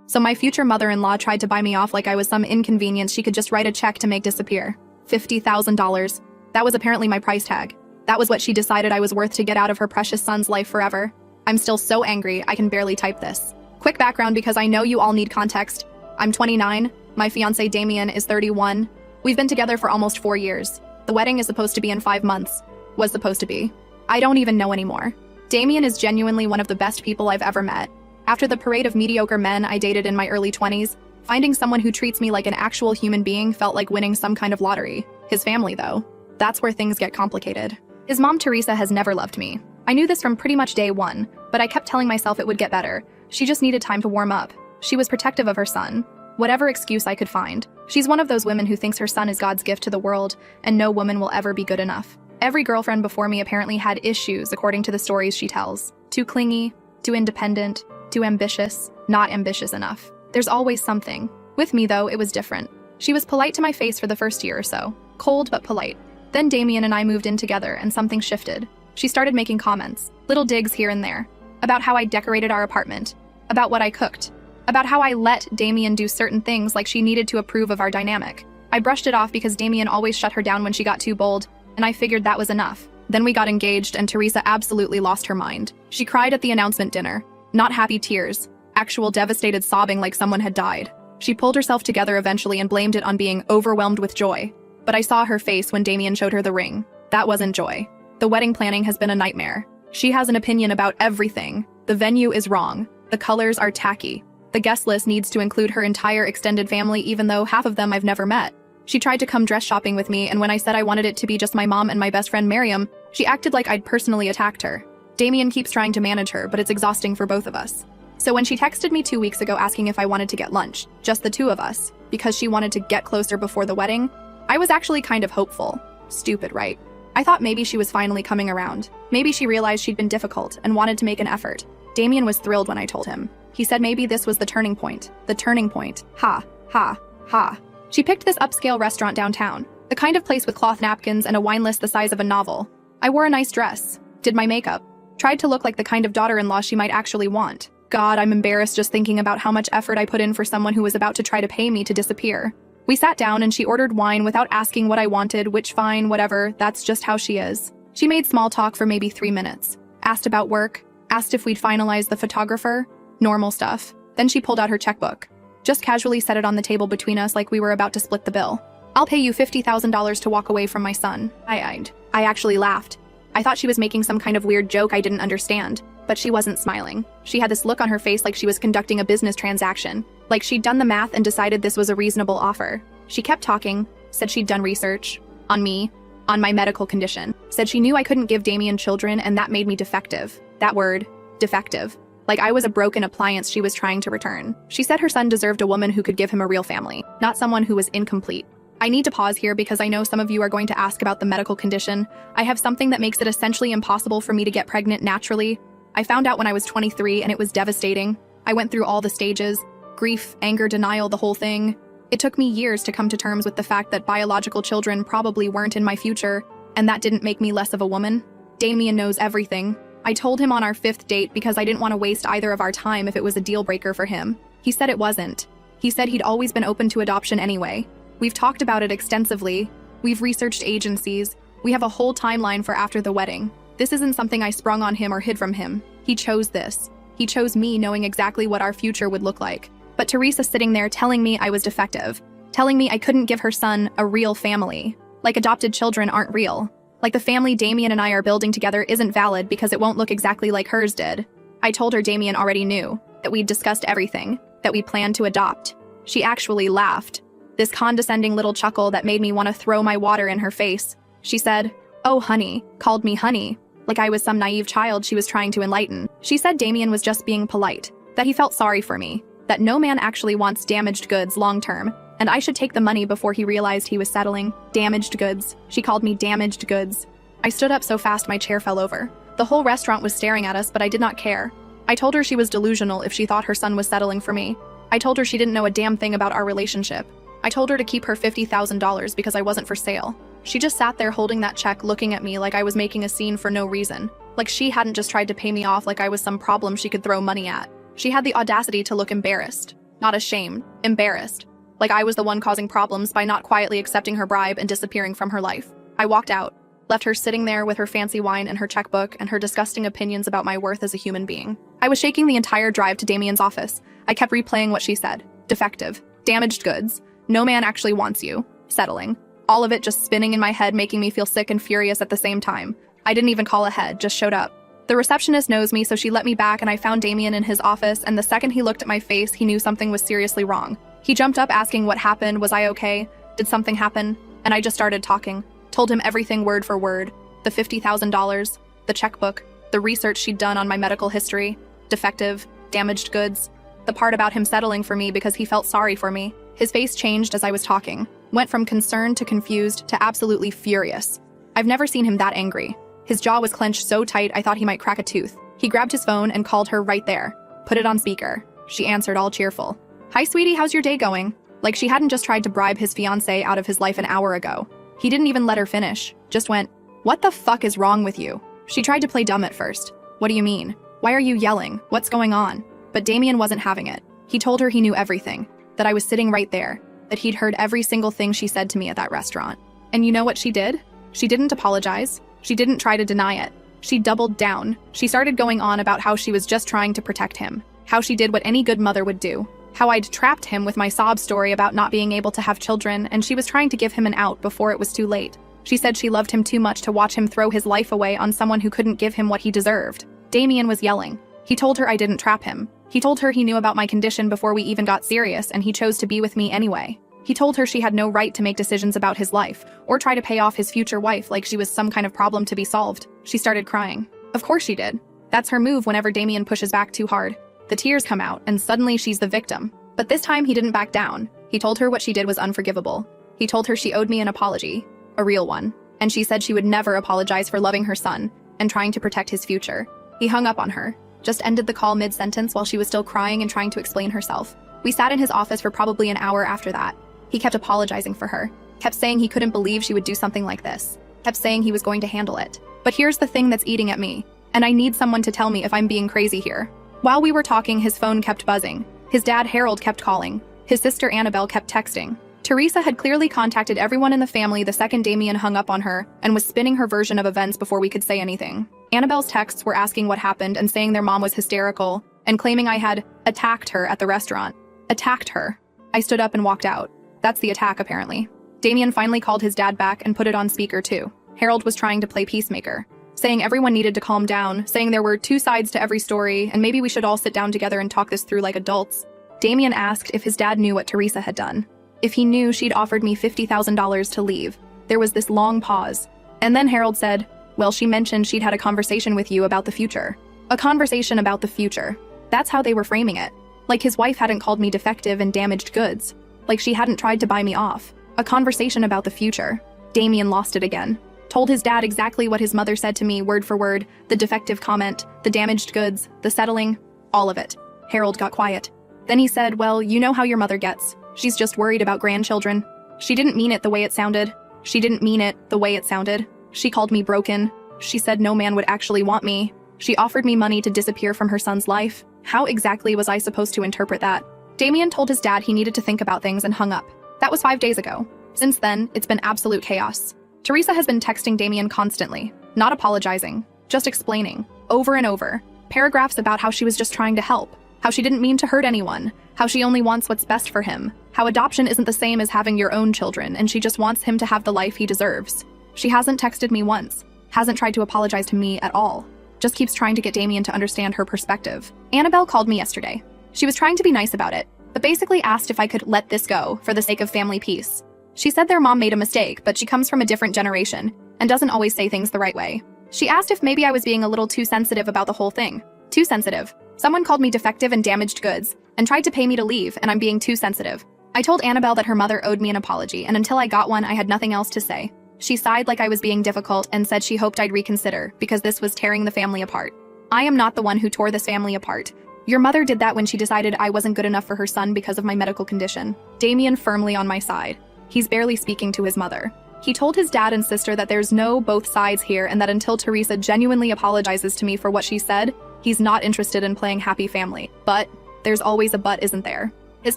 So my future mother-in-law tried to buy me off like I was some inconvenience she could just write a check to make disappear. $50,000. That was apparently my price tag. That was what she decided I was worth to get out of her precious son's life forever. I'm still so angry, I can barely type this. Quick background because I know you all need context. I'm 29, my fiancé Damien is 31. We've been together for almost 4 years. The wedding is supposed to be in 5 months. Was supposed to be. I don't even know anymore. Damien is genuinely one of the best people I've ever met. After the parade of mediocre men I dated in my early 20s, finding someone who treats me like an actual human being felt like winning some kind of lottery. His family, though. That's where things get complicated. His mom, Teresa, has never loved me. I knew this from pretty much day one, but I kept telling myself it would get better. She just needed time to warm up. She was protective of her son. Whatever excuse I could find. She's one of those women who thinks her son is God's gift to the world, and no woman will ever be good enough. Every girlfriend before me apparently had issues, according to the stories she tells. Too clingy, too independent, too ambitious, not ambitious enough. There's always something. With me, though, it was different. She was polite to my face for the first year or so. Cold, but polite. Then Damien and I moved in together, and something shifted. She started making comments, little digs here and there, about how I decorated our apartment, about what I cooked, about how I let Damien do certain things like she needed to approve of our dynamic. I brushed it off because Damien always shut her down when she got too bold, and I figured that was enough. Then we got engaged and Teresa absolutely lost her mind. She cried at the announcement dinner. Not happy tears, actual devastated sobbing like someone had died. She pulled herself together eventually and blamed it on being overwhelmed with joy. But I saw her face when Damien showed her the ring. That wasn't joy. The wedding planning has been a nightmare. She has an opinion about everything. The venue is wrong. The colors are tacky. The guest list needs to include her entire extended family even though half of them I've never met. She tried to come dress shopping with me, and when I said I wanted it to be just my mom and my best friend Miriam, she acted like I'd personally attacked her. Damien keeps trying to manage her, but it's exhausting for both of us. So when she texted me 2 weeks ago asking if I wanted to get lunch, just the two of us, because she wanted to get closer before the wedding, I was actually kind of hopeful. Stupid, right? I thought maybe she was finally coming around. Maybe she realized she'd been difficult and wanted to make an effort. Damien was thrilled when I told him. He said maybe this was the turning point. The turning point. Ha, ha, ha. She picked this upscale restaurant downtown. The kind of place with cloth napkins and a wine list the size of a novel. I wore a nice dress. Did my makeup. Tried to look like the kind of daughter-in-law she might actually want. God, I'm embarrassed just thinking about how much effort I put in for someone who was about to try to pay me to disappear. We sat down and she ordered wine without asking what I wanted, which fine, whatever, that's just how she is. She made small talk for maybe 3 minutes. Asked about work. Asked if we'd finalized the photographer. Normal stuff. Then she pulled out her checkbook. Just casually set it on the table between us like we were about to split the bill. I'll pay you $50,000 to walk away from my son. I actually laughed. I thought she was making some kind of weird joke I didn't understand, but she wasn't smiling. She had this look on her face like she was conducting a business transaction, like she'd done the math and decided this was a reasonable offer. She kept talking, said she'd done research on me, on my medical condition, said she knew I couldn't give Damien children and that made me defective. That word, defective. Like I was a broken appliance she was trying to return. She said her son deserved a woman who could give him a real family, not someone who was incomplete. I need to pause here because I know some of you are going to ask about the medical condition. I have something that makes it essentially impossible for me to get pregnant naturally. I found out when I was 23 and it was devastating. I went through all the stages, grief, anger, denial, the whole thing. It took me years to come to terms with the fact that biological children probably weren't in my future, and that didn't make me less of a woman. Damien knows everything. I told him on our 5th date because I didn't want to waste either of our time if it was a deal breaker for him. He said it wasn't. He said he'd always been open to adoption anyway. We've talked about it extensively. We've researched agencies. We have a whole timeline for after the wedding. This isn't something I sprung on him or hid from him. He chose this. He chose me knowing exactly what our future would look like. But Teresa sitting there telling me I was defective, telling me I couldn't give her son a real family. Like adopted children aren't real. Like the family Damien and I are building together isn't valid because it won't look exactly like hers did. I told her Damien already knew, that we'd discussed everything, that we planned to adopt. She actually laughed. This condescending little chuckle that made me want to throw my water in her face. She said, "Oh, honey," called me honey, like I was some naive child she was trying to enlighten. She said Damien was just being polite, that he felt sorry for me, that no man actually wants damaged goods long-term, and I should take the money before he realized he was settling. Damaged goods. She called me damaged goods. I stood up so fast my chair fell over. The whole restaurant was staring at us, but I did not care. I told her she was delusional if she thought her son was settling for me. I told her she didn't know a damn thing about our relationship. I told her to keep her $50,000 because I wasn't for sale. She just sat there holding that check looking at me like I was making a scene for no reason. Like she hadn't just tried to pay me off like I was some problem she could throw money at. She had the audacity to look embarrassed. Not ashamed, embarrassed. Like I was the one causing problems by not quietly accepting her bribe and disappearing from her life. I walked out, left her sitting there with her fancy wine and her checkbook and her disgusting opinions about my worth as a human being. I was shaking the entire drive to Damien's office. I kept replaying what she said. Defective. Damaged goods. No man actually wants you. Settling. All of it just spinning in my head, making me feel sick and furious at the same time. I didn't even call ahead, just showed up. The receptionist knows me, so she let me back and I found Damien in his office, and the second he looked at my face, he knew something was seriously wrong. He jumped up asking what happened, was I okay, did something happen? And I just started talking. Told him everything word for word. The $50,000, the checkbook, the research she'd done on my medical history, defective, damaged goods, the part about him settling for me because he felt sorry for me. His face changed as I was talking, went from concerned to confused to absolutely furious. I've never seen him that angry. His jaw was clenched so tight I thought he might crack a tooth. He grabbed his phone and called her right there. Put it on speaker. She answered all cheerful. Hi sweetie, how's your day going? Like she hadn't just tried to bribe his fiancé out of his life an hour ago. He didn't even let her finish, just went, "What the fuck is wrong with you?" She tried to play dumb at first. "What do you mean? Why are you yelling? What's going on?" But Damien wasn't having it. He told her he knew everything, that I was sitting right there, that he'd heard every single thing she said to me at that restaurant. And you know what she did? She didn't apologize. She didn't try to deny it. She doubled down. She started going on about how she was just trying to protect him, how she did what any good mother would do, how I'd trapped him with my sob story about not being able to have children, and she was trying to give him an out before it was too late. She said she loved him too much to watch him throw his life away on someone who couldn't give him what he deserved. Damien was yelling. He told her I didn't trap him. He told her he knew about my condition before we even got serious, and he chose to be with me anyway. He told her she had no right to make decisions about his life, or try to pay off his future wife like she was some kind of problem to be solved. She started crying. Of course she did. That's her move whenever Damien pushes back too hard. The tears come out, and suddenly she's the victim. But this time he didn't back down. He told her what she did was unforgivable. He told her she owed me an apology, a real one, and she said she would never apologize for loving her son and trying to protect his future. He hung up on her, just ended the call mid-sentence while she was still crying and trying to explain herself. We sat in his office for probably an hour after that. He kept apologizing for her, kept saying he couldn't believe she would do something like this, kept saying he was going to handle it. But here's the thing that's eating at me, and I need someone to tell me if I'm being crazy here. While we were talking, his phone kept buzzing. His dad, Harold, kept calling. His sister, Annabelle, kept texting. Teresa had clearly contacted everyone in the family the second Damien hung up on her and was spinning her version of events before we could say anything. Annabelle's texts were asking what happened and saying their mom was hysterical and claiming I had attacked her at the restaurant. Attacked her. I stood up and walked out. That's the attack, apparently. Damien finally called his dad back and put it on speaker too. Harold was trying to play peacemaker, saying everyone needed to calm down, saying there were two sides to every story and maybe we should all sit down together and talk this through like adults. Damien asked if his dad knew what Teresa had done. If he knew she'd offered me $50,000 to leave. There was this long pause. And then Harold said, "Well, she mentioned she'd had a conversation with you about the future." A conversation about the future. That's how they were framing it. Like his wife hadn't called me defective and damaged goods. Like she hadn't tried to buy me off. A conversation about the future. Damien lost it again. Told his dad exactly what his mother said to me word for word, the defective comment, the damaged goods, the settling, all of it. Harold got quiet. Then he said, "Well, you know how your mother gets. She's just worried about grandchildren." She didn't mean it the way it sounded. She didn't mean it the way it sounded. She called me broken. She said no man would actually want me. She offered me money to disappear from her son's life. How exactly was I supposed to interpret that? Damien told his dad he needed to think about things and hung up. That was 5 days ago. Since then, it's been absolute chaos. Teresa has been texting Damien constantly, not apologizing, just explaining, over and over, paragraphs about how she was just trying to help, how she didn't mean to hurt anyone, how she only wants what's best for him, how adoption isn't the same as having your own children and she just wants him to have the life he deserves. She hasn't texted me once, hasn't tried to apologize to me at all, just keeps trying to get Damien to understand her perspective. Annabelle called me yesterday. She was trying to be nice about it, but basically asked if I could let this go for the sake of family peace. She said their mom made a mistake, but she comes from a different generation and doesn't always say things the right way. She asked if maybe I was being a little too sensitive about the whole thing. Too sensitive. Someone called me defective and damaged goods and tried to pay me to leave, and I'm being too sensitive. I told Annabelle that her mother owed me an apology, and until I got one, I had nothing else to say. She sighed like I was being difficult and said she hoped I'd reconsider because this was tearing the family apart. I am not the one who tore this family apart. Your mother did that when she decided I wasn't good enough for her son because of my medical condition. Damien firmly on my side. He's barely speaking to his mother. He told his dad and sister that there's no both sides here and that until Teresa genuinely apologizes to me for what she said, he's not interested in playing happy family. But there's always a but, isn't there? His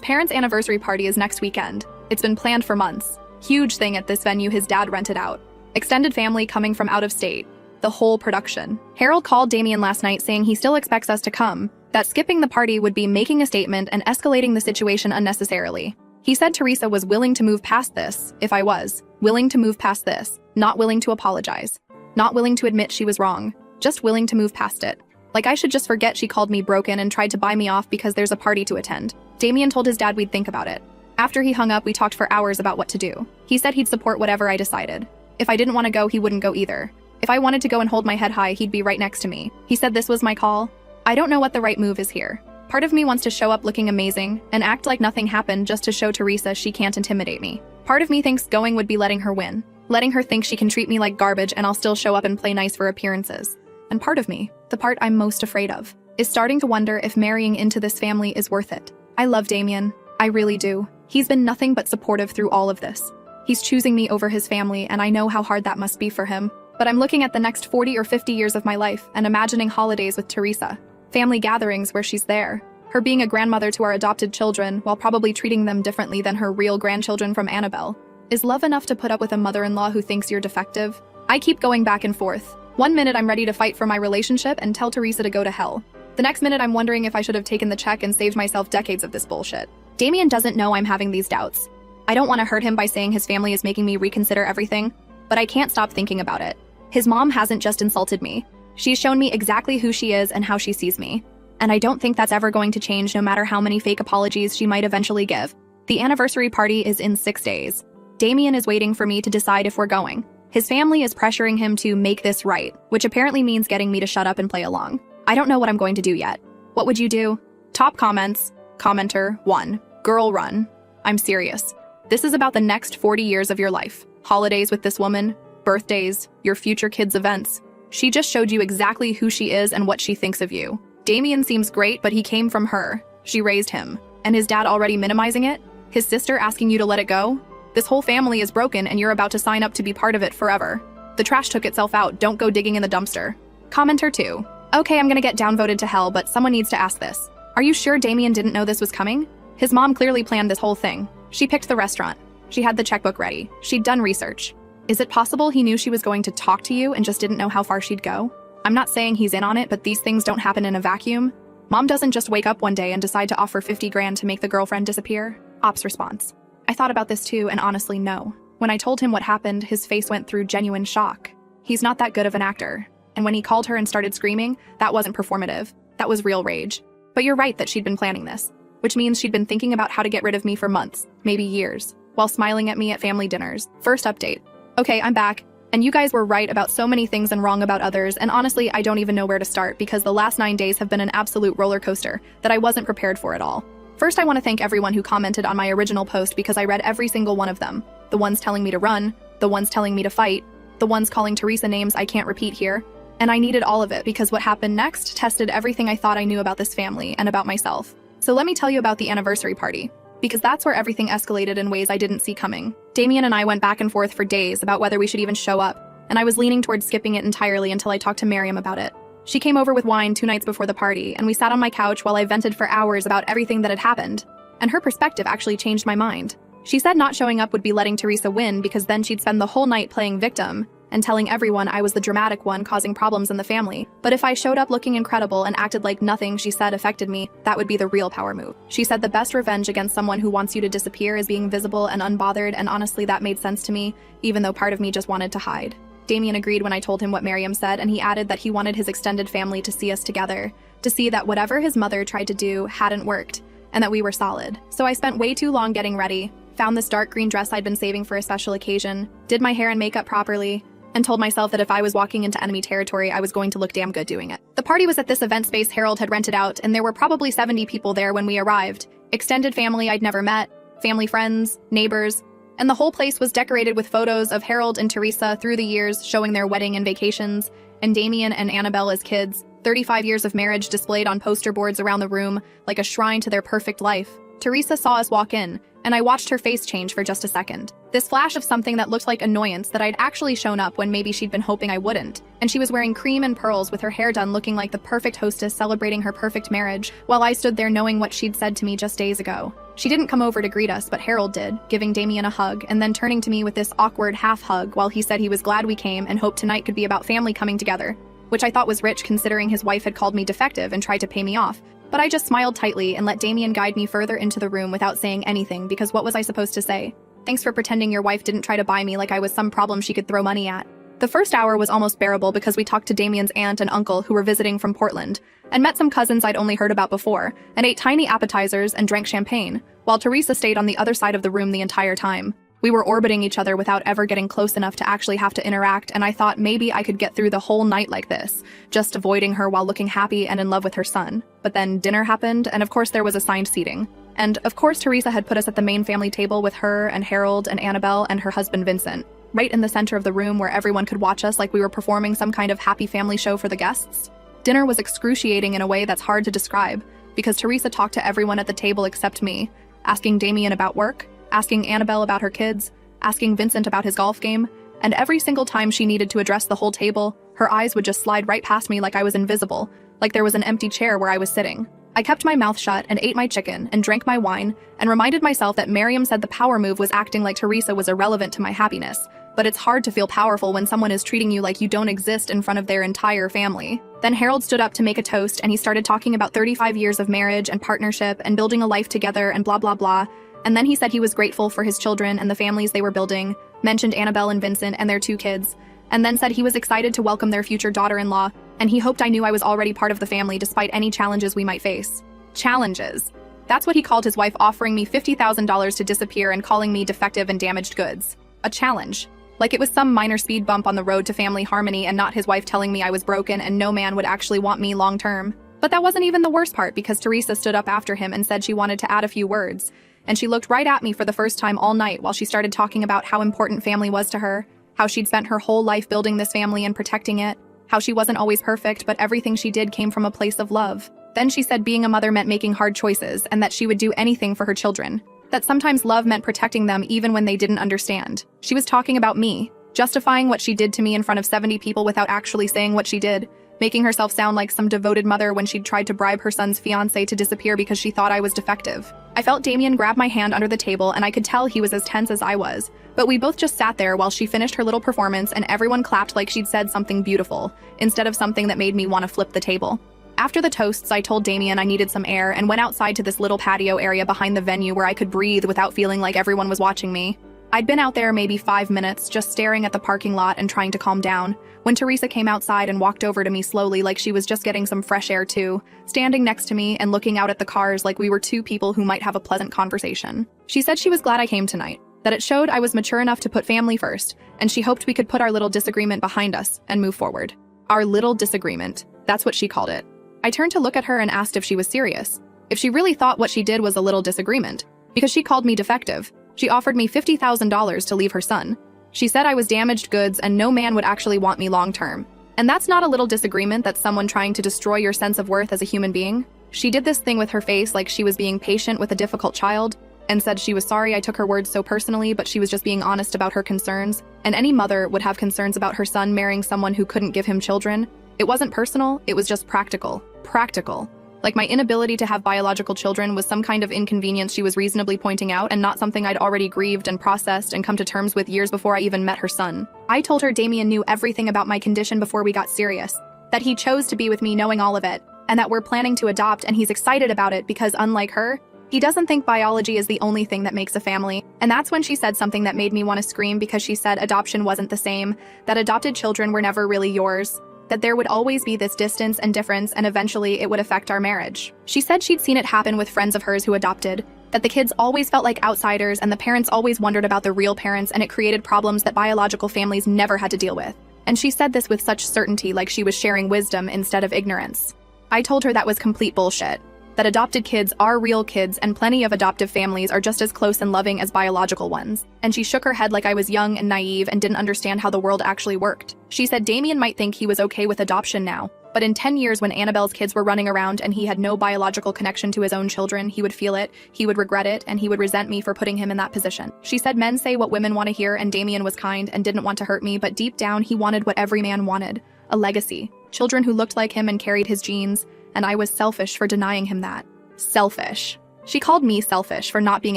parents' anniversary party is next weekend. It's been planned for months. Huge thing at this venue his dad rented out. Extended family coming from out of state. The whole production. Harold called Damien last night saying he still expects us to come, that skipping the party would be making a statement and escalating the situation unnecessarily. He said Teresa was willing to move past this, if I was. Willing to move past this. Not willing to apologize. Not willing to admit she was wrong. Just willing to move past it. Like I should just forget she called me broken and tried to buy me off because there's a party to attend. Damien told his dad we'd think about it. After he hung up, we talked for hours about what to do. He said he'd support whatever I decided. If I didn't want to go, he wouldn't go either. If I wanted to go and hold my head high, he'd be right next to me. He said this was my call. I don't know what the right move is here. Part of me wants to show up looking amazing and act like nothing happened just to show Teresa she can't intimidate me. Part of me thinks going would be letting her win. Letting her think she can treat me like garbage and I'll still show up and play nice for appearances. And part of me, the part I'm most afraid of, is starting to wonder if marrying into this family is worth it. I love Damien. I really do. He's been nothing but supportive through all of this. He's choosing me over his family, and I know how hard that must be for him. But I'm looking at the next 40 or 50 years of my life and imagining holidays with Teresa. Family gatherings where she's there. Her being a grandmother to our adopted children while probably treating them differently than her real grandchildren from Annabelle. Is love enough to put up with a mother-in-law who thinks you're defective? I keep going back and forth. One minute I'm ready to fight for my relationship and tell Teresa to go to hell. The next minute I'm wondering if I should have taken the check and saved myself decades of this bullshit. Damien doesn't know I'm having these doubts. I don't want to hurt him by saying his family is making me reconsider everything, but I can't stop thinking about it. His mom hasn't just insulted me. She's shown me exactly who she is and how she sees me. And I don't think that's ever going to change no matter how many fake apologies she might eventually give. The anniversary party is in 6 days. Damien is waiting for me to decide if we're going. His family is pressuring him to make this right, which apparently means getting me to shut up and play along. I don't know what I'm going to do yet. What would you do? Top comments. Commenter 1. Girl run. I'm serious. This is about the next 40 years of your life. Holidays with this woman, birthdays, your future kids' events. She just showed you exactly who she is and what she thinks of you. Damien seems great, but he came from her. She raised him. And his dad already minimizing it? His sister asking you to let it go? This whole family is broken and you're about to sign up to be part of it forever. The trash took itself out, don't go digging in the dumpster. Commenter 2. Okay, I'm gonna get downvoted to hell, but someone needs to ask this. Are you sure Damien didn't know this was coming? His mom clearly planned this whole thing. She picked the restaurant. She had the checkbook ready. She'd done research. Is it possible he knew she was going to talk to you and just didn't know how far she'd go? I'm not saying he's in on it, but these things don't happen in a vacuum. Mom doesn't just wake up one day and decide to offer 50 grand to make the girlfriend disappear. Ops response. I thought about this too, and honestly, no. When I told him what happened, his face went through genuine shock. He's not that good of an actor. And when he called her and started screaming, that wasn't performative. That was real rage. But you're right that she'd been planning this, which means she'd been thinking about how to get rid of me for months, maybe years, while smiling at me at family dinners. First update. Okay, I'm back. And you guys were right about so many things and wrong about others, and honestly, I don't even know where to start because the last 9 days have been an absolute roller coaster that I wasn't prepared for at all. First, I want to thank everyone who commented on my original post because I read every single one of them. The ones telling me to run, the ones telling me to fight, the ones calling Teresa names I can't repeat here. And I needed all of it because what happened next tested everything I thought I knew about this family and about myself. So let me tell you about the anniversary party, because that's where everything escalated in ways I didn't see coming. Damien and I went back and forth for days about whether we should even show up, and I was leaning towards skipping it entirely until I talked to Miriam about it. She came over with wine 2 nights before the party, and we sat on my couch while I vented for hours about everything that had happened. And her perspective actually changed my mind. She said not showing up would be letting Teresa win because then she'd spend the whole night playing victim and telling everyone I was the dramatic one causing problems in the family. But if I showed up looking incredible and acted like nothing she said affected me, that would be the real power move. She said the best revenge against someone who wants you to disappear is being visible and unbothered, and honestly that made sense to me, even though part of me just wanted to hide. Damien agreed when I told him what Miriam said, and he added that he wanted his extended family to see us together, to see that whatever his mother tried to do hadn't worked, and that we were solid. So I spent way too long getting ready, found this dark green dress I'd been saving for a special occasion, did my hair and makeup properly, and told myself that if I was walking into enemy territory, I was going to look damn good doing it. The party was at this event space Harold had rented out, and there were probably 70 people there when we arrived. Extended family I'd never met, family friends, neighbors, and the whole place was decorated with photos of Harold and Teresa through the years showing their wedding and vacations, and Damien and Annabelle as kids, 35 years of marriage displayed on poster boards around the room like a shrine to their perfect life. Teresa saw us walk in, and I watched her face change for just a second. This flash of something that looked like annoyance that I'd actually shown up when maybe she'd been hoping I wouldn't. And she was wearing cream and pearls with her hair done looking like the perfect hostess celebrating her perfect marriage, while I stood there knowing what she'd said to me just days ago. She didn't come over to greet us, but Harold did, giving Damien a hug and then turning to me with this awkward half hug while he said he was glad we came and hoped tonight could be about family coming together, which I thought was rich considering his wife had called me defective and tried to pay me off. But I just smiled tightly and let Damien guide me further into the room without saying anything because what was I supposed to say? Thanks for pretending your wife didn't try to buy me like I was some problem she could throw money at. The first hour was almost bearable because we talked to Damien's aunt and uncle who were visiting from Portland, and met some cousins I'd only heard about before, and ate tiny appetizers and drank champagne, while Teresa stayed on the other side of the room the entire time. We were orbiting each other without ever getting close enough to actually have to interact, and I thought maybe I could get through the whole night like this, just avoiding her while looking happy and in love with her son. But then dinner happened, and of course there was assigned seating. And of course Teresa had put us at the main family table with her and Harold and Annabelle and her husband Vincent, right in the center of the room where everyone could watch us like we were performing some kind of happy family show for the guests. Dinner was excruciating in a way that's hard to describe, because Teresa talked to everyone at the table except me, asking Damien about work, asking Annabelle about her kids, asking Vincent about his golf game, and every single time she needed to address the whole table, her eyes would just slide right past me like I was invisible, like there was an empty chair where I was sitting. I kept my mouth shut and ate my chicken and drank my wine and reminded myself that Miriam said the power move was acting like Teresa was irrelevant to my happiness, but it's hard to feel powerful when someone is treating you like you don't exist in front of their entire family. Then Harold stood up to make a toast and he started talking about 35 years of marriage and partnership and building a life together and blah blah blah, and then he said he was grateful for his children and the families they were building, mentioned Annabelle and Vincent and their 2 kids, and then said he was excited to welcome their future daughter-in-law, and he hoped I knew I was already part of the family despite any challenges we might face. Challenges. That's what he called his wife offering me $50,000 to disappear and calling me defective and damaged goods. A challenge. Like it was some minor speed bump on the road to family harmony and not his wife telling me I was broken and no man would actually want me long term. But that wasn't even the worst part because Teresa stood up after him and said she wanted to add a few words. And she looked right at me for the first time all night while she started talking about how important family was to her, how she'd spent her whole life building this family and protecting it, how she wasn't always perfect but everything she did came from a place of love. Then she said being a mother meant making hard choices and that she would do anything for her children. That sometimes love meant protecting them even when they didn't understand. She was talking about me, justifying what she did to me in front of 70 people without actually saying what she did, making herself sound like some devoted mother when she'd tried to bribe her son's fiancé to disappear because she thought I was defective. I felt Damien grab my hand under the table and I could tell he was as tense as I was, but we both just sat there while she finished her little performance and everyone clapped like she'd said something beautiful, instead of something that made me want to flip the table. After the toasts, I told Damien I needed some air and went outside to this little patio area behind the venue where I could breathe without feeling like everyone was watching me. I'd been out there maybe 5 minutes, just staring at the parking lot and trying to calm down, when Teresa came outside and walked over to me slowly like she was just getting some fresh air too, standing next to me and looking out at the cars like we were 2 people who might have a pleasant conversation. She said she was glad I came tonight, that it showed I was mature enough to put family first, and she hoped we could put our little disagreement behind us and move forward. Our little disagreement, that's what she called it. I turned to look at her and asked if she was serious, if she really thought what she did was a little disagreement, because she called me defective. She offered me $50,000 to leave her son. She said I was damaged goods and no man would actually want me long term. And that's not a little disagreement, that's someone trying to destroy your sense of worth as a human being. She did this thing with her face like she was being patient with a difficult child, and said she was sorry I took her words so personally, but she was just being honest about her concerns, and any mother would have concerns about her son marrying someone who couldn't give him children. It wasn't personal, it was just practical. Practical. Like my inability to have biological children was some kind of inconvenience she was reasonably pointing out and not something I'd already grieved and processed and come to terms with years before I even met her son. I told her Damien knew everything about my condition before we got serious, that he chose to be with me knowing all of it, and that we're planning to adopt and he's excited about it because unlike her, he doesn't think biology is the only thing that makes a family. And that's when she said something that made me want to scream because she said adoption wasn't the same, that adopted children were never really yours, that there would always be this distance and difference and eventually it would affect our marriage. She said she'd seen it happen with friends of hers who adopted, that the kids always felt like outsiders and the parents always wondered about the real parents and it created problems that biological families never had to deal with. And she said this with such certainty like she was sharing wisdom instead of ignorance. I told her that was complete bullshit, that adopted kids are real kids and plenty of adoptive families are just as close and loving as biological ones. And she shook her head like I was young and naive and didn't understand how the world actually worked. She said Damien might think he was okay with adoption now, but in 10 years when Annabelle's kids were running around and he had no biological connection to his own children, he would feel it, he would regret it, and he would resent me for putting him in that position. She said men say what women want to hear and Damien was kind and didn't want to hurt me, but deep down he wanted what every man wanted, a legacy, children who looked like him and carried his genes, and I was selfish for denying him that. Selfish. She called me selfish for not being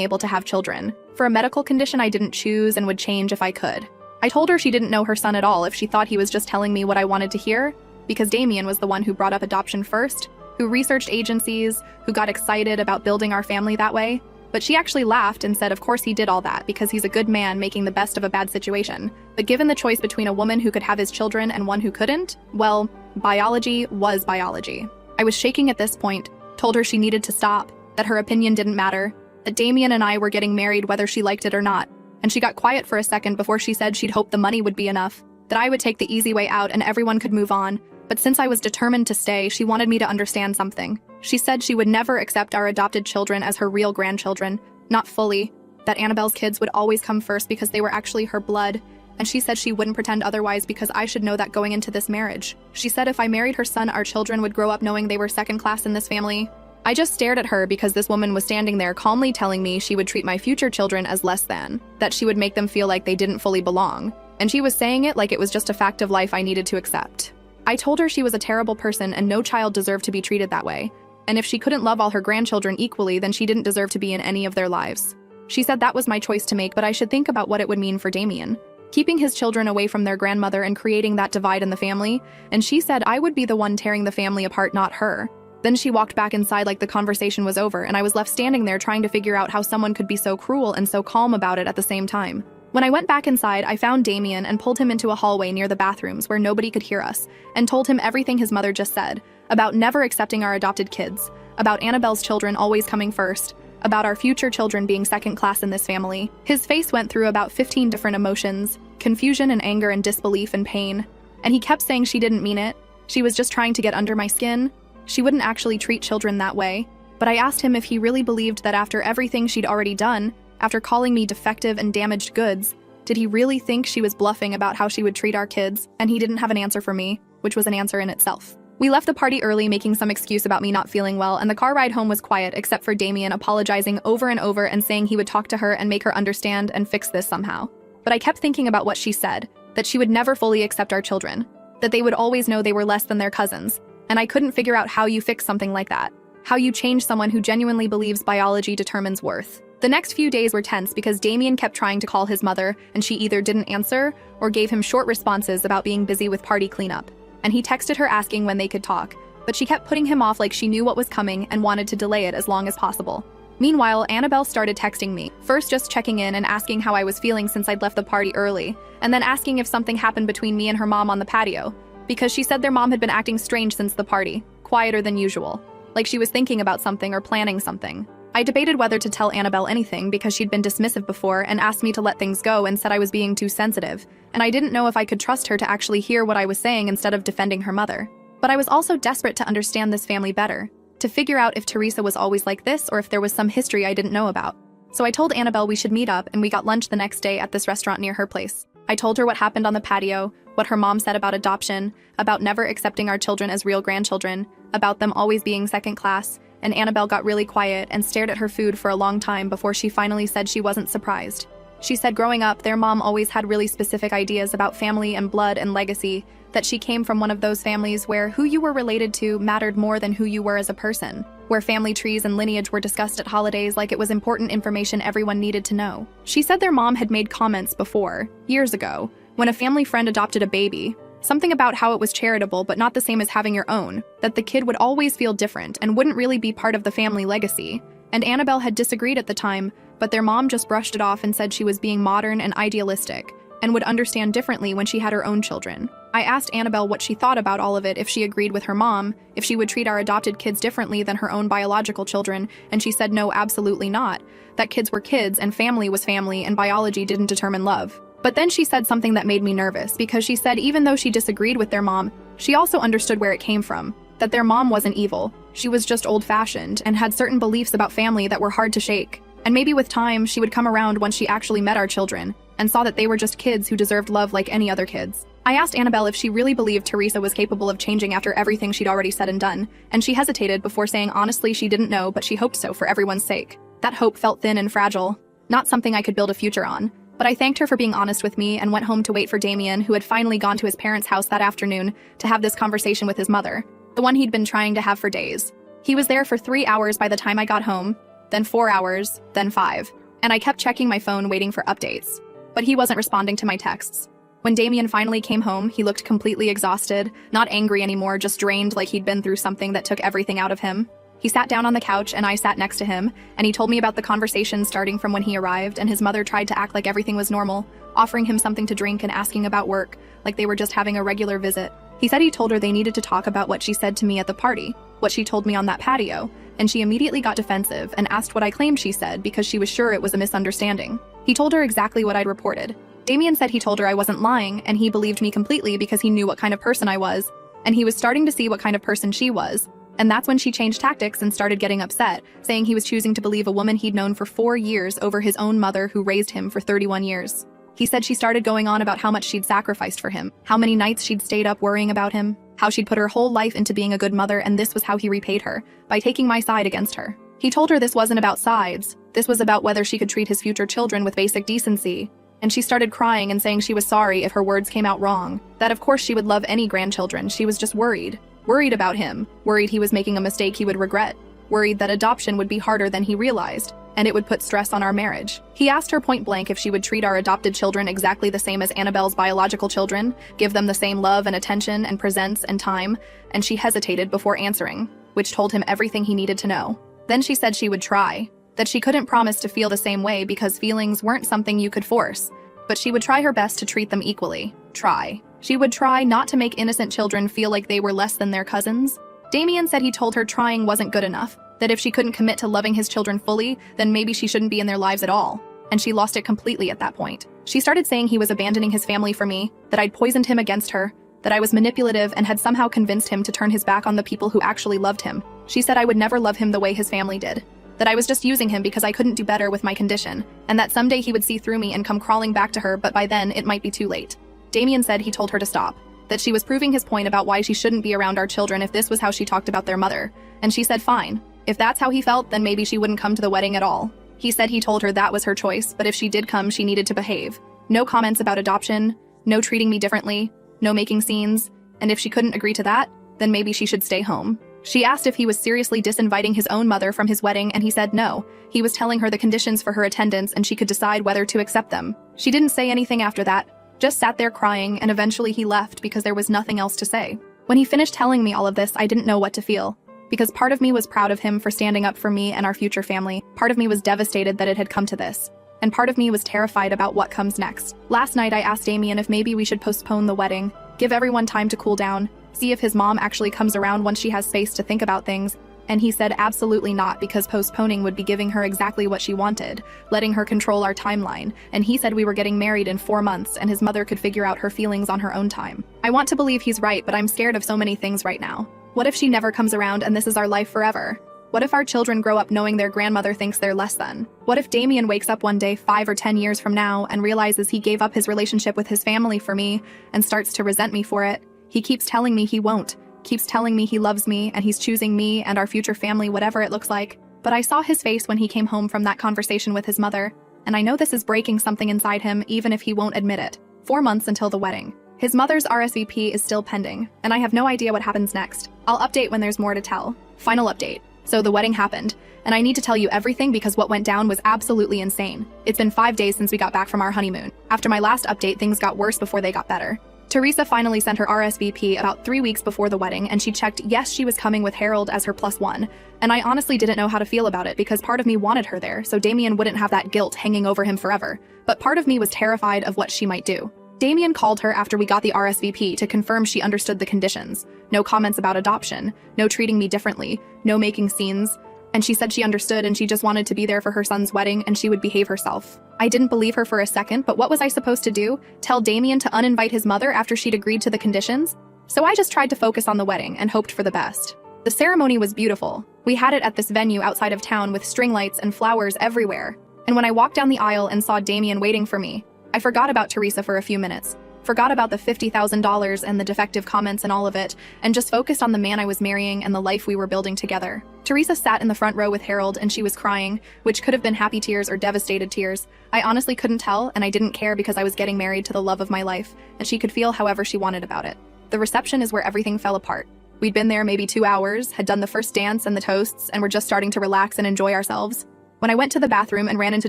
able to have children, for a medical condition I didn't choose and would change if I could. I told her she didn't know her son at all if she thought he was just telling me what I wanted to hear, because Damien was the one who brought up adoption first, who researched agencies, who got excited about building our family that way. But she actually laughed and said of course he did all that because he's a good man making the best of a bad situation. But given the choice between a woman who could have his children and one who couldn't, well, biology was biology. I was shaking at this point, told her she needed to stop, that her opinion didn't matter, that Damien and I were getting married whether she liked it or not, and she got quiet for a second before she said she'd hoped the money would be enough, that I would take the easy way out and everyone could move on. But since I was determined to stay, she wanted me to understand something. She said she would never accept our adopted children as her real grandchildren, not fully, that Annabelle's kids would always come first because they were actually her blood, and she said she wouldn't pretend otherwise because I should know that going into this marriage. She said if I married her son, our children would grow up knowing they were second class in this family. I just stared at her because this woman was standing there calmly telling me she would treat my future children as less than, that she would make them feel like they didn't fully belong, and she was saying it like it was just a fact of life I needed to accept. I told her she was a terrible person and no child deserved to be treated that way, and if she couldn't love all her grandchildren equally, then she didn't deserve to be in any of their lives. She said that was my choice to make, but I should think about what it would mean for Damien, keeping his children away from their grandmother and creating that divide in the family, and she said I would be the one tearing the family apart, not her. Then she walked back inside like the conversation was over, and I was left standing there trying to figure out how someone could be so cruel and so calm about it at the same time. When I went back inside, I found Damien and pulled him into a hallway near the bathrooms where nobody could hear us, and told him everything his mother just said, about never accepting our adopted kids, about Annabelle's children always coming first, about our future children being second class in this family. His face went through about 15 different emotions, confusion and anger and disbelief and pain, and he kept saying she didn't mean it, she was just trying to get under my skin, she wouldn't actually treat children that way. But I asked him if he really believed that after everything she'd already done, after calling me defective and damaged goods, did he really think she was bluffing about how she would treat our kids? And he didn't have an answer for me, which was an answer in itself. We left the party early, making some excuse about me not feeling well, and the car ride home was quiet except for Damien apologizing over and over and saying he would talk to her and make her understand and fix this somehow. But I kept thinking about what she said, that she would never fully accept our children, that they would always know they were less than their cousins, and I couldn't figure out how you fix something like that, how you change someone who genuinely believes biology determines worth. The next few days were tense because Damien kept trying to call his mother, and she either didn't answer or gave him short responses about being busy with party cleanup. And he texted her asking when they could talk, but she kept putting him off like she knew what was coming and wanted to delay it as long as possible. Meanwhile, Annabelle started texting me, first just checking in and asking how I was feeling since I'd left the party early, and then asking if something happened between me and her mom on the patio, because she said their mom had been acting strange since the party, quieter than usual, like she was thinking about something or planning something. I debated whether to tell Annabelle anything because she'd been dismissive before and asked me to let things go and said I was being too sensitive, and I didn't know if I could trust her to actually hear what I was saying instead of defending her mother. But I was also desperate to understand this family better, to figure out if Teresa was always like this or if there was some history I didn't know about. So I told Annabelle we should meet up, and we got lunch the next day at this restaurant near her place. I told her what happened on the patio, what her mom said about adoption, about never accepting our children as real grandchildren, about them always being second class, and Annabelle got really quiet and stared at her food for a long time before she finally said she wasn't surprised. She said growing up, their mom always had really specific ideas about family and blood and legacy, that she came from one of those families where who you were related to mattered more than who you were as a person, where family trees and lineage were discussed at holidays like it was important information everyone needed to know. She said their mom had made comments before, years ago, when a family friend adopted a baby, something about how it was charitable but not the same as having your own, that the kid would always feel different and wouldn't really be part of the family legacy. And Annabelle had disagreed at the time, but their mom just brushed it off and said she was being modern and idealistic, and would understand differently when she had her own children. I asked Annabelle what she thought about all of it, if she agreed with her mom, if she would treat our adopted kids differently than her own biological children, and she said no, absolutely not, that kids were kids and family was family and biology didn't determine love. But then she said something that made me nervous, because she said even though she disagreed with their mom, she also understood where it came from, that their mom wasn't evil, she was just old-fashioned and had certain beliefs about family that were hard to shake. And maybe with time, she would come around once she actually met our children, and saw that they were just kids who deserved love like any other kids. I asked Annabelle if she really believed Teresa was capable of changing after everything she'd already said and done, and she hesitated before saying honestly she didn't know, but she hoped so for everyone's sake. That hope felt thin and fragile, not something I could build a future on. But I thanked her for being honest with me and went home to wait for Damien, who had finally gone to his parents' house that afternoon to have this conversation with his mother, the one he'd been trying to have for days. He was there for 3 hours by the time I got home, then 4 hours, then 5. And I kept checking my phone waiting for updates. But he wasn't responding to my texts. When Damien finally came home, he looked completely exhausted, not angry anymore, just drained like he'd been through something that took everything out of him. He sat down on the couch and I sat next to him, and he told me about the conversation starting from when he arrived, and his mother tried to act like everything was normal, offering him something to drink and asking about work, like they were just having a regular visit. He said he told her they needed to talk about what she said to me at the party, what she told me on that patio, and she immediately got defensive and asked what I claimed she said because she was sure it was a misunderstanding. He told her exactly what I'd reported. Damien said he told her I wasn't lying, and he believed me completely because he knew what kind of person I was, and he was starting to see what kind of person she was. And that's when she changed tactics and started getting upset, saying he was choosing to believe a woman he'd known for 4 years over his own mother who raised him for 31 years. He said she started going on about how much she'd sacrificed for him, how many nights she'd stayed up worrying about him, how she'd put her whole life into being a good mother, and this was how he repaid her, by taking my side against her. He told her this wasn't about sides, this was about whether she could treat his future children with basic decency. And she started crying and saying she was sorry if her words came out wrong, that of course she would love any grandchildren, she was just worried. Worried about him, worried he was making a mistake he would regret, worried that adoption would be harder than he realized, and it would put stress on our marriage. He asked her point blank if she would treat our adopted children exactly the same as Annabelle's biological children, give them the same love and attention and presence and time, and she hesitated before answering, which told him everything he needed to know. Then she said she would try, that she couldn't promise to feel the same way because feelings weren't something you could force, but she would try her best to treat them equally. Try. She would try not to make innocent children feel like they were less than their cousins. Damien said he told her trying wasn't good enough, that if she couldn't commit to loving his children fully, then maybe she shouldn't be in their lives at all. And she lost it completely at that point. She started saying he was abandoning his family for me, that I'd poisoned him against her, that I was manipulative and had somehow convinced him to turn his back on the people who actually loved him. She said I would never love him the way his family did, that I was just using him because I couldn't do better with my condition, and that someday he would see through me and come crawling back to her, but by then it might be too late. Damien said he told her to stop, that she was proving his point about why she shouldn't be around our children if this was how she talked about their mother, and she said fine. If that's how he felt, then maybe she wouldn't come to the wedding at all. He said he told her that was her choice, but if she did come, she needed to behave. No comments about adoption, no treating me differently, no making scenes, and if she couldn't agree to that, then maybe she should stay home. She asked if he was seriously disinviting his own mother from his wedding, and he said no. He was telling her the conditions for her attendance and she could decide whether to accept them. She didn't say anything after that, just sat there crying, and eventually he left because there was nothing else to say. When he finished telling me all of this, I didn't know what to feel. Because part of me was proud of him for standing up for me and our future family. Part of me was devastated that it had come to this. And part of me was terrified about what comes next. Last night I asked Damien if maybe we should postpone the wedding, give everyone time to cool down, see if his mom actually comes around once she has space to think about things, and he said absolutely not, because postponing would be giving her exactly what she wanted, letting her control our timeline, and he said we were getting married in 4 months and his mother could figure out her feelings on her own time. I want to believe he's right, but I'm scared of so many things right now. What if she never comes around and this is our life forever? What if our children grow up knowing their grandmother thinks they're less than? What if Damien wakes up one day 5 or 10 years from now and realizes he gave up his relationship with his family for me and starts to resent me for it? He keeps telling me he won't, keeps telling me he loves me and he's choosing me and our future family, whatever it looks like. But I saw his face when he came home from that conversation with his mother, and I know this is breaking something inside him even if he won't admit it. 4 months until the wedding. His mother's RSVP is still pending, and I have no idea what happens next. I'll update when there's more to tell. Final update. So the wedding happened, and I need to tell you everything because what went down was absolutely insane. It's been 5 days since we got back from our honeymoon. After my last update, things got worse before they got better. Teresa finally sent her RSVP about 3 weeks before the wedding, and she checked yes, she was coming with Harold as her +1, and I honestly didn't know how to feel about it because part of me wanted her there so Damien wouldn't have that guilt hanging over him forever, but part of me was terrified of what she might do. Damien called her after we got the RSVP to confirm she understood the conditions. No comments about adoption, no treating me differently, no making scenes, and she said she understood and she just wanted to be there for her son's wedding and she would behave herself. I didn't believe her for a second, but what was I supposed to do? Tell Damien to uninvite his mother after she'd agreed to the conditions? So I just tried to focus on the wedding and hoped for the best. The ceremony was beautiful. We had it at this venue outside of town with string lights and flowers everywhere. And when I walked down the aisle and saw Damien waiting for me, I forgot about Teresa for a few minutes, forgot about the $50,000 and the defective comments and all of it, and just focused on the man I was marrying and the life we were building together. Teresa sat in the front row with Harold and she was crying, which could have been happy tears or devastated tears. I honestly couldn't tell, and I didn't care because I was getting married to the love of my life, and she could feel however she wanted about it. The reception is where everything fell apart. We'd been there maybe 2 hours, had done the first dance and the toasts, and were just starting to relax and enjoy ourselves. when I went to the bathroom and ran into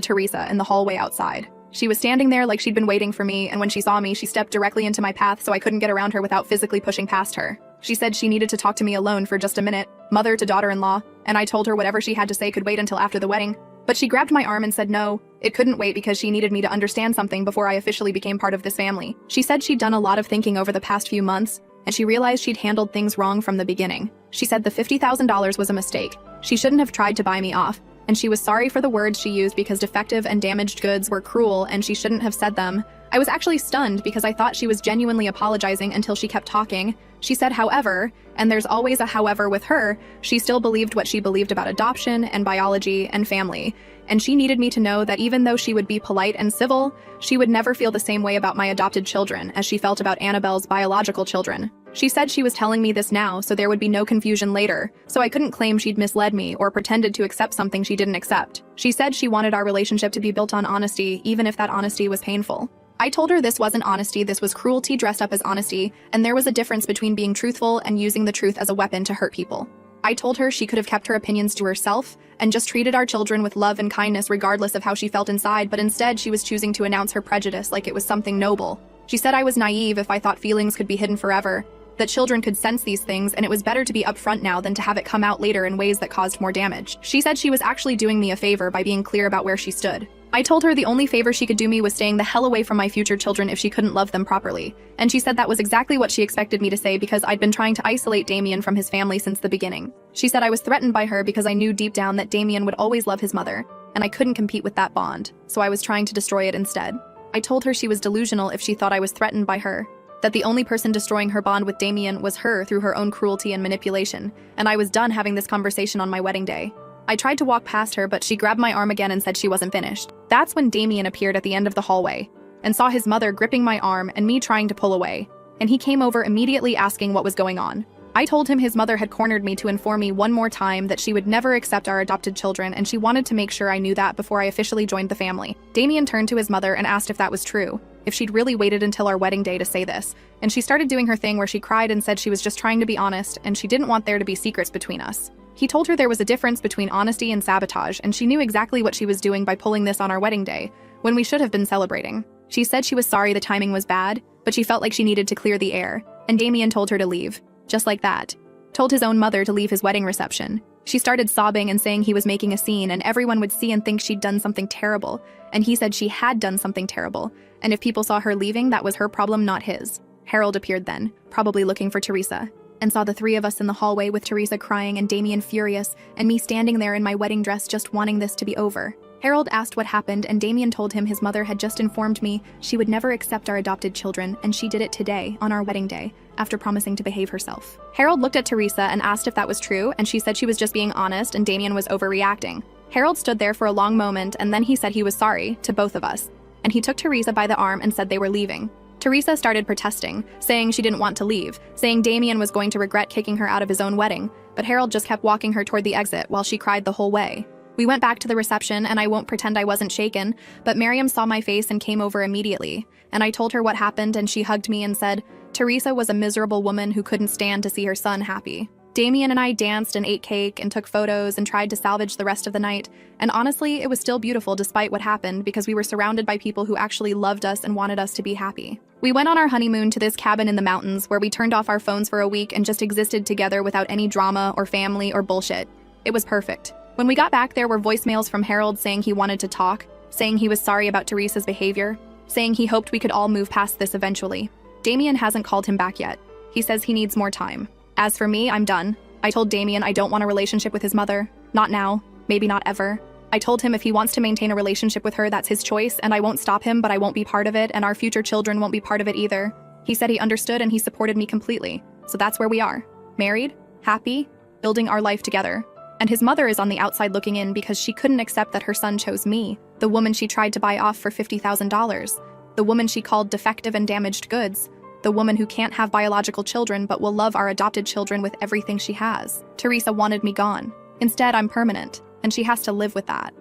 Teresa in the hallway outside. She was standing there like she'd been waiting for me, and when she saw me, she stepped directly into my path so I couldn't get around her without physically pushing past her. She said she needed to talk to me alone for just a minute, mother to daughter-in-law, and I told her whatever she had to say could wait until after the wedding. But she grabbed my arm and said no, it couldn't wait because she needed me to understand something before I officially became part of this family. She said she'd done a lot of thinking over the past few months, and she realized she'd handled things wrong from the beginning. She said the $50,000 was a mistake. She shouldn't have tried to buy me off, and she was sorry for the words she used because defective and damaged goods were cruel and she shouldn't have said them. I was actually stunned because I thought she was genuinely apologizing until she kept talking. She said, however, and there's always a however with her, she still believed what she believed about adoption and biology and family. And she needed me to know that even though she would be polite and civil, she would never feel the same way about my adopted children as she felt about Annabelle's biological children. She said she was telling me this now so there would be no confusion later, so I couldn't claim she'd misled me or pretended to accept something she didn't accept. She said she wanted our relationship to be built on honesty, even if that honesty was painful. I told her this wasn't honesty, this was cruelty dressed up as honesty, and there was a difference between being truthful and using the truth as a weapon to hurt people. I told her she could have kept her opinions to herself and just treated our children with love and kindness regardless of how she felt inside, but instead she was choosing to announce her prejudice like it was something noble. She said I was naive if I thought feelings could be hidden forever, that children could sense these things and it was better to be upfront now than to have it come out later in ways that caused more damage. She said she was actually doing me a favor by being clear about where she stood. I told her the only favor she could do me was staying the hell away from my future children if she couldn't love them properly. And she said that was exactly what she expected me to say because I'd been trying to isolate Damien from his family since the beginning. She said I was threatened by her because I knew deep down that Damien would always love his mother, and I couldn't compete with that bond, so I was trying to destroy it instead. I told her she was delusional if she thought I was threatened by her, that the only person destroying her bond with Damien was her through her own cruelty and manipulation, and I was done having this conversation on my wedding day. I tried to walk past her, but she grabbed my arm again and said she wasn't finished. That's when Damien appeared at the end of the hallway and saw his mother gripping my arm and me trying to pull away, and he came over immediately asking what was going on. I told him his mother had cornered me to inform me one more time that she would never accept our adopted children, and she wanted to make sure I knew that before I officially joined the family. Damien turned to his mother and asked if that was true, if she'd really waited until our wedding day to say this, and she started doing her thing where she cried and said she was just trying to be honest and she didn't want there to be secrets between us. He told her there was a difference between honesty and sabotage, and she knew exactly what she was doing by pulling this on our wedding day, when we should have been celebrating. She said she was sorry the timing was bad, but she felt like she needed to clear the air, and Damien told her to leave. Just like that. Told his own mother to leave his wedding reception. She started sobbing and saying he was making a scene and everyone would see and think she'd done something terrible, and he said she had done something terrible, and if people saw her leaving, that was her problem, not his. Harold appeared then, probably looking for Teresa, and saw the three of us in the hallway with Teresa crying and Damien furious, and me standing there in my wedding dress just wanting this to be over. Harold asked what happened, and Damien told him his mother had just informed me she would never accept our adopted children, and she did it today, on our wedding day, after promising to behave herself. Harold looked at Teresa and asked if that was true, and she said she was just being honest and Damien was overreacting. Harold stood there for a long moment, and then he said he was sorry, to both of us, and he took Teresa by the arm and said they were leaving. Teresa started protesting, saying she didn't want to leave, saying Damien was going to regret kicking her out of his own wedding, but Harold just kept walking her toward the exit while she cried the whole way. We went back to the reception, and I won't pretend I wasn't shaken, but Miriam saw my face and came over immediately, and I told her what happened, and she hugged me and said, Teresa was a miserable woman who couldn't stand to see her son happy. Damien and I danced and ate cake and took photos and tried to salvage the rest of the night, and honestly, it was still beautiful despite what happened because we were surrounded by people who actually loved us and wanted us to be happy. We went on our honeymoon to this cabin in the mountains where we turned off our phones for a week and just existed together without any drama or family or bullshit. It was perfect. When we got back, there were voicemails from Harold saying he wanted to talk, saying he was sorry about Teresa's behavior, saying he hoped we could all move past this eventually. Damien hasn't called him back yet. He says he needs more time. As for me, I'm done. I told Damien I don't want a relationship with his mother. Not now. Maybe not ever. I told him if he wants to maintain a relationship with her, that's his choice, and I won't stop him, but I won't be part of it, and our future children won't be part of it either. He said he understood and he supported me completely. So that's where we are. Married, happy, building our life together. And his mother is on the outside looking in because she couldn't accept that her son chose me, the woman she tried to buy off for $50,000, the woman she called defective and damaged goods, the woman who can't have biological children but will love our adopted children with everything she has. Teresa wanted me gone. Instead, I'm permanent, and she has to live with that.